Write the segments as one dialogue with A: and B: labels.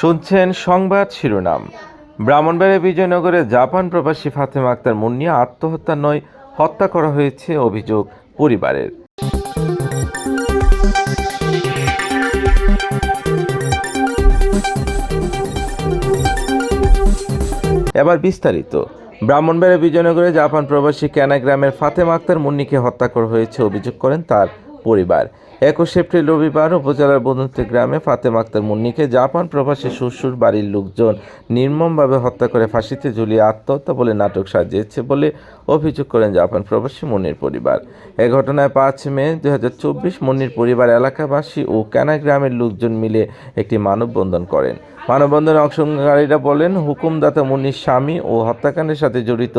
A: শুনছেন সংবাদ শিরোনাম। ব্রাহ্মণবাড়িয়া বিজয়নগরে জাপান প্রবাসী ফাতেমা আক্তার মুন্নিয়া আত্মহত্যা নয়, হত্যা করা হয়েছে অভিযোগ পরিবারের। এবার বিস্তারিত। ব্রাহ্মণবাড়িয়া বিজয়নগরে জাপান প্রবাসী ক্যানা গ্রামের ফাতেমা আক্তার মুন্নিকে হত্যা করা হয়েছে অভিযোগ করেন তার পরিবার। 21 এপ্রিল রবিবার উপজেলার বদন্তি গ্রামে ফাতেমা আক্তার মুন্নিকে জাপান প্রবাসী শ্বশুর বাড়ির লোকজন নির্মমভাবে হত্যা করে ফাঁসিতে ঝুলিয়ে আত্মহত্যা বলে নাটক সাজিয়েছে বলে অভিযোগ করেন জাপান প্রবাসী মুন্নির পরিবার। এ ঘটনায় 5 মে 2024 মুন্নির পরিবার, এলাকাবাসী ও ক্যানা গ্রামের লোকজন মিলে একটি মানববন্ধন করেন। মানববন্ধনে অংশগ্রহণকারীরা বলেন, হুকুমদাতা মুন্নির স্বামী ও হত্যাকাণ্ডের সাথে জড়িত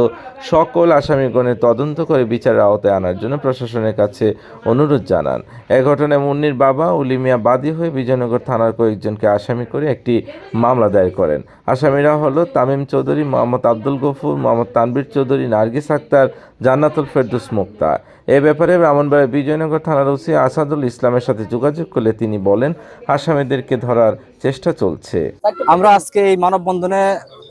A: সকল আসামিগণের তদন্ত করে বিচারের আওতায় আনার জন্য প্রশাসনের কাছে অনুরোধ জানান। এ ঘটনায় মুন্নির বাবা উলি মিয়া বাদী হয়ে বিজয়নগর থানার কয়েকজনকে আসামি করে একটি মামলা দায়ের করেন। আসামিরা হলো তামিম চৌধুরী, মোহাম্মদ আব্দুল গফুর, মোহাম্মদ তানভীর চৌধুরী, নার্গিস আক্তার, জান্নাতুল ফেরদৌস মুক্তা। এ ব্যাপারে ব্রাহ্মণবাড়িয়া বিজয়নগর থানার ওসি আসাদুল ইসলামের সাথে যোগাযোগ করলে তিনি বলেন, আসামিদেরকে ধরার চেষ্টা চলছে।
B: আমরা আজকে এই মানববন্ধনে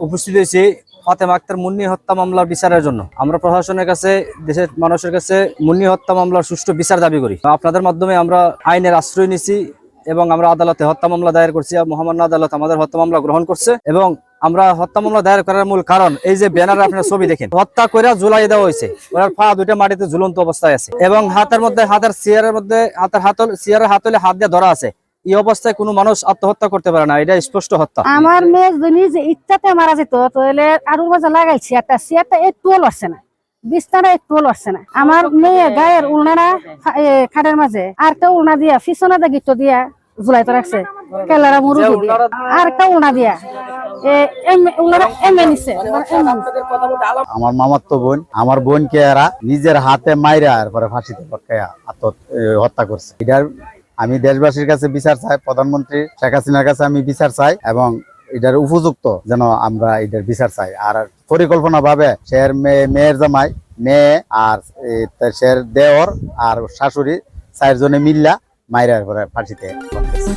B: উপস্থিত হয়েছি ফাতেমা আক্তার মুন্নি হত্যা মামলার বিচারের জন্য। আমরা প্রশাসনের কাছে, দেশের মানুষের কাছে মুন্নি হত্যা মামলার সুষ্ঠু বিচার দাবি করি। আপনাদের মাধ্যমে আমরা আইনের আশ্রয় নিছি এবং আমরা আদালতে হত্যা মামলা দায়ের করছি। মহামান্য আদালত আমাদের হত্যা মামলা গ্রহণ করছে এবং আমরা হত্যা মামলা দায়ের করার মূল কারণ এই যে ব্যানারে আপনার ছবি দেখেন, হত্যা করে ঝুলাই দেওয়া হয়েছে। ওনার পা দুইটা মাটিতে ঝুলন্ত অবস্থায় আছে এবং হাতের সিয়ারের মধ্যে সিয়ারের হাতলে হাত দিয়ে ধরা আছে। এই অবস্থায় কোনো মানুষ আত্মহত্যা করতে পারে না, এটা স্পষ্ট হত্যা।
C: আমার মেয়ে যদি যে ইচ্ছাতে মারা যেত তাহলে আরুর বাজা লাগাইছি একটা সিয়ারটা একটু লড়ছে না, বিছনাটা একটু লড়ছে না। আমার মেয়ে গায়ের উলনাটা খাটের মাঝে আর একটা উলনা দিয়া পিছনে গিট দিয়া ঝুলাইতে রাখছে, কেলারা মুরু দিয়া আর একটা উলনা দিয়া
D: আমার মামাতো বোন, আমার বোনকে এরা নিজের হাতে মাইরা এরপরে ফাঁসিতে পটকায়া হত্যা করছে। এটার আমি দেশবাসীর কাছে বিচার চাই, প্রধানমন্ত্রী শেখ হাসিনার কাছে আমি বিচার চাই এবং এটার উপযুক্ত যেন আমরা এটার বিচার চাই। আর পরিকল্পনা ভাবে সের মেয়ের জামাই, মেয়ে আর সের দেওর আর শাশুড়ি 4 জনে মিল্লা মাইরা এরপরে ফাঁসিতে পটকেছে।